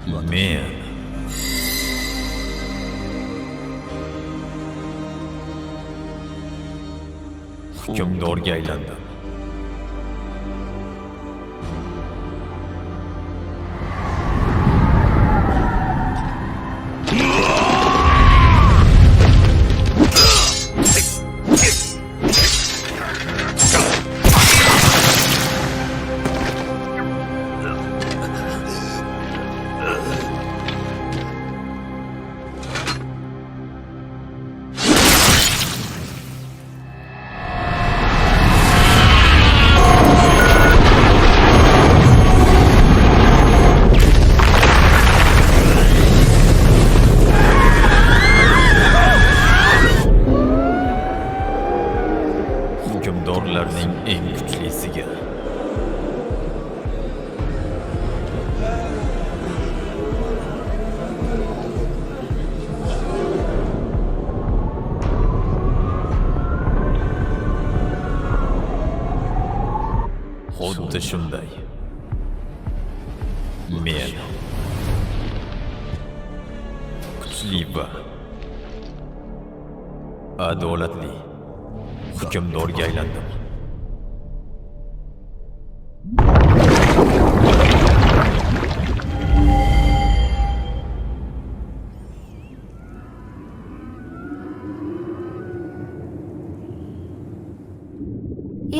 Men hukmdorga aylandim. Hukmdorlarning eng kuchlisiga. Xuddi shunday. Men kuchli va adolatli hukmdorga aylandim.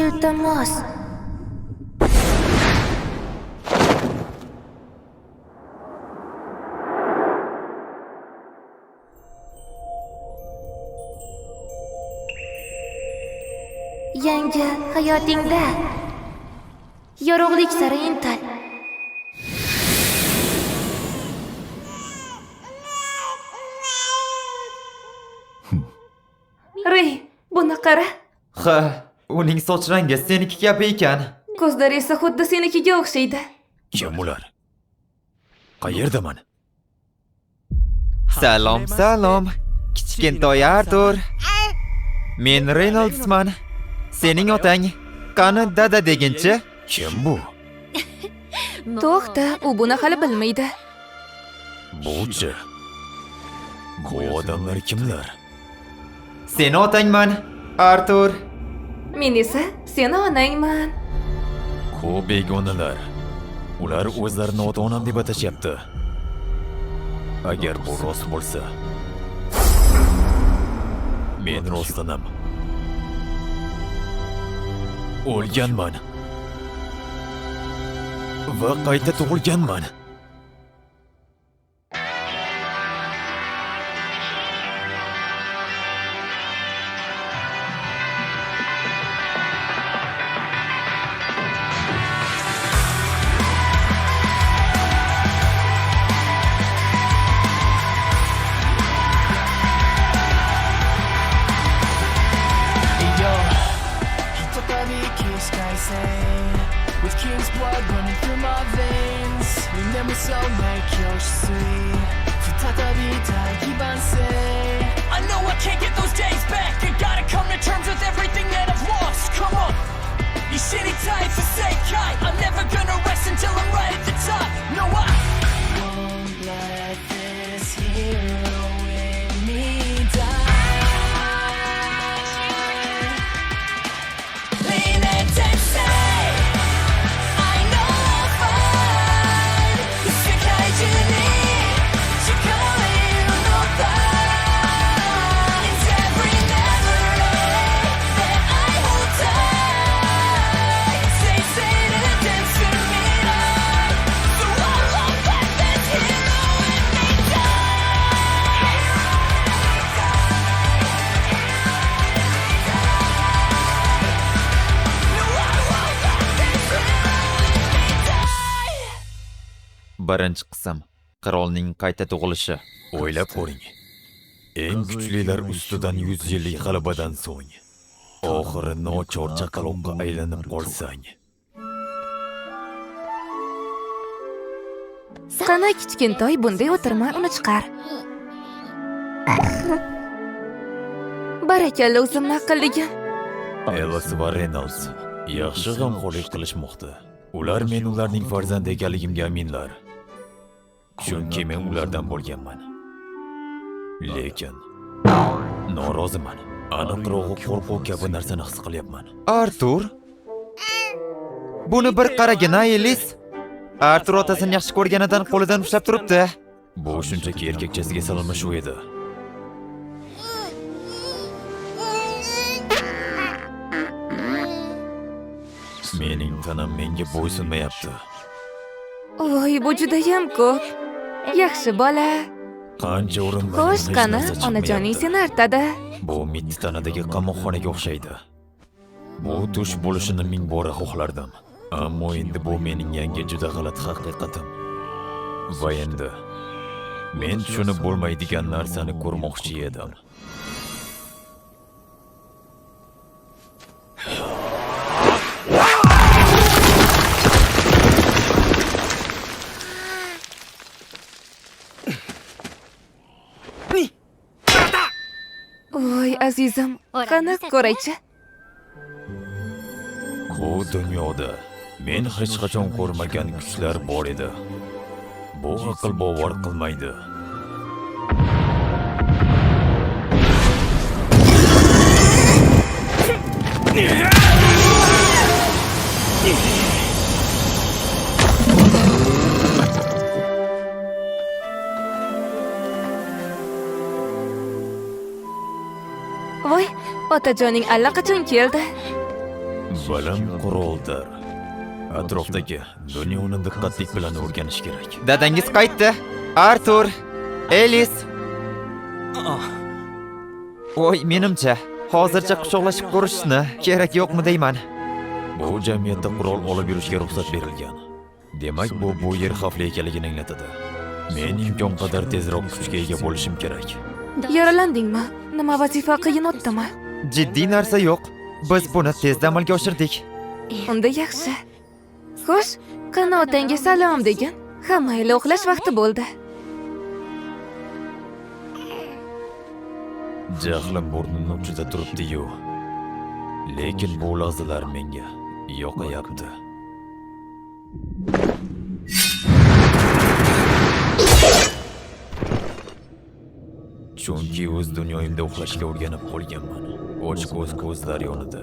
Iltimos. Yangi hayotingda yorug'lik sari intil. Rey, buni qara. Ha, uning soch rangi seniki kabi ekan. Ko'zlari esa xuddi senikiga o'xshaydi. Kim ular? Qayerdaman? Salom, salom. Kichkintoy Artur. Men Reynoldsman. Sening otang qani dada deginchi? Kim bu? To'xta, u buni hali bilmaydi. Bu-chi? Bu odamlar kimlar? Seni otangman, Artur. Men esa seni onangman. Ko'p begonalar. Ular o'zlarini ota-onam deb atashyapti. Agar bu rost bo'lsa, men rostlanam. O'lganman. Va qayta tug'ilganman. With king's blood running through my veins. 눈물 속 날 교시.再び大기반세. I know I can't get those days back. I gotta come to terms with everything that I've lost. Come on, you shitty types are say kai. I'm never gonna rest until I'm right at the top. No, I won't let this hero in me die. Lean and say. Birinchi qism. Qirolning qayta tug'ilishi. O'ylab ko'ring. Eng kuchlilar ustidan 100 yillik g'alabadan so'ng oxiri nochor chaqaloqqa aylanib qolsang. Qani kichkintoy, bunday o'tirma, uni chiqar. Barakalla o'zimni aqlligim. Ellis va Reynolds yaxshi g'amxo'rlik qilishmoqda. Ular men ularning farzandi ekanligimga aminlar. chunki men ulardan bo'lganman. Lekin noroziman. Aniqrog'i qo'rquv kabi narsani his qilyapman. Artur? Buni bir qaragin, Elis. Artur otasini yaxshi ko'rganidan qo'lidan ushlab turibdi. Bu shunchaki erkakchasiga salomlashuv edi. Mening tanam menga bo'ysunmayapti. Voy, bu judayam ko'p. Yaxshi bola. Qancha urinmadim. Xo'sh, hech qani, narsa onajoning chiqmayapti. seni artadi. Bu mitti tanadagi qamoqxonaga o'xshaydi. Bu tush bo'lishini ming bora xohlardim. Ammo endi bu mening yangi juda g'alati haqiqatim. Va endi men tushunib bo'lmaydigan narsani ko'rmoqchi edim. Voy, azizim, qani ko'raychi. Bu dunyoda men hech qachon ko'rmagan kuchlar bor edi. Bu aql bovar qilmaydi. Voy, otajoning allaqachon keldi. Bilim quroldir. Atrofdagi dunyoni diqqatlik bilan o'rganish kerak. Dadangiz qaytdi. Artur, Elis. Voy, menimcha hozircha quchoqlashib ko'rishni kerak yo'qmi deyman. Bu jamiyatda qurol olib yurishga ruxsat berilgan. Demak, bu yer xavfli ekanligini anglatadi. Men imkon qadar tezroq kuchga ega bo'lishim kerak. Yaralandingmi? Nima vazifa qiyin o'tdimi? Jiddiy narsa yo'q. Biz buni tezda amalga oshirdik. Unda yaxshi. Xo'sh, qani otangga salom degin. Hammaylar uxlash vaqti bo'ldi. Jahlim burnimni uchida turibdi-yu. Lekin bu lahzalar menga yoqayapti. Chunki o'z dunyoyimda uxlashga o'rganib qolganman. Ochiq ko'zlar yonida.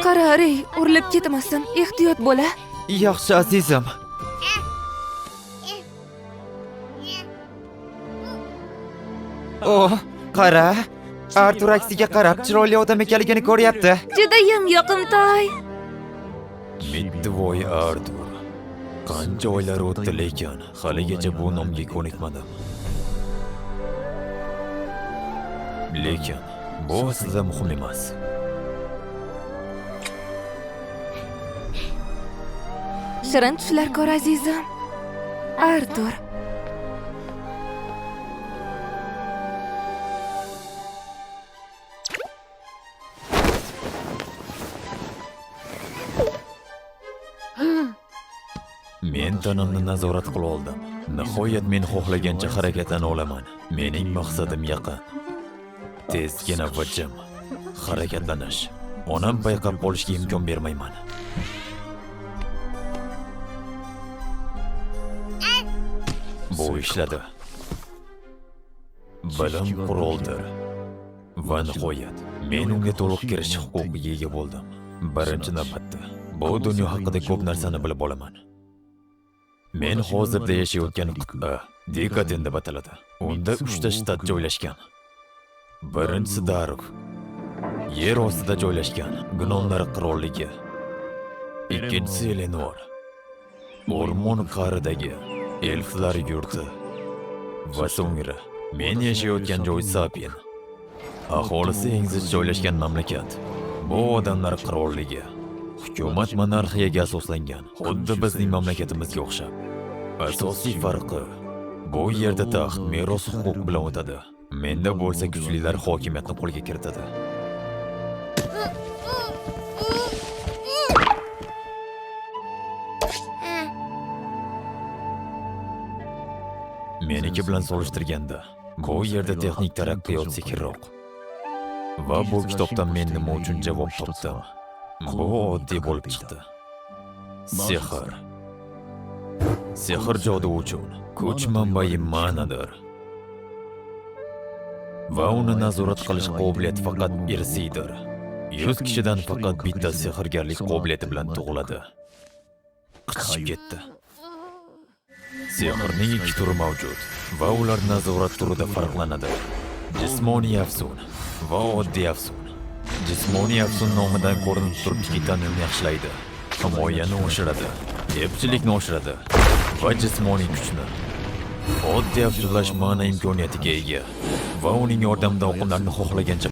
Qara, Rey, urilib ketmasin. Ehtiyot bo'la. Yaxshi azizim. Oh, qara. Artur aksiga qarab chiroyli odam ekanligini ko'ryapti. Judayam yoqimtoy. Midvoy Artur. Qancha oylar o'tdi, lekin haligacha bu nomga ko'nikmadim. Lekin bu aslida muhim emas. Shirin tushlar ko'r azizim. Artur. Men tanamni nazorat qila oldim. Nihoyat men xohlagancha harakatlana olaman. Mening maqsadim yaqin. Tezgina va jim harakatlanish. Onam payqab qolishga imkon bermayman. Bu ishladi. Bilim quroldir. Va nihoyat men unga to'liq kirish huquqiga ega bo'ldim. Birinchi navbatda bu dunyo haqida ko'p narsani bilib olaman. Men hozirda yashayotgan qit'a Dekaden deb ataladi. Unda 3 ta shtat joylashgan. Birinchisi Daruk. Yer ostida joylashgan Gnomlar qirolligi. Ikkinchisi Eleanor. O'rmon qa'ridagi elflar yurti. Va so'ngra men yashayotgan joy Sapien. Aholisi eng zich joylashgan mamlakat. Bu odamlar qirolligi. Hukumat monarxiyaga asoslangan, xuddi bizning mamlakatimizga o'xshab. Asosiy farqi bu yerda taxt meros huquqi bilan o'tadi. Menda bo'lsa kuchlilar hokimiyatni qo'lga kiritadi. meniki bilan solishtirganda bu yerda texnik taraqqiyot sekinroq. Va bu kitobdan men nima uchun javob topdim? Bu oddiy bo'lib chiqdi. Sehr. Sehr jodu uchun kuch manbai ma'nadir. Va uni nazorat qilish qobiliyati faqat irsiydir. 100 kishidan faqat bitta sehrgarlik qobiliyati bilan tug'iladi. Qichib ketdi. Sehrning ikki turi mavjud va ular nazorat turida farqlanadi. Jismoniy afsun va oddiy afsun. Jismoniy afsun nomidan ko'rinib turibdiki, ta'minni yaxshilaydi, himoyani oshiradi, epchilikni oshiradi va jismoniy kuchni. Oddiy afsunlash ma'na imkoniyatiga ega va uning yordamida oqimlarni xohlagancha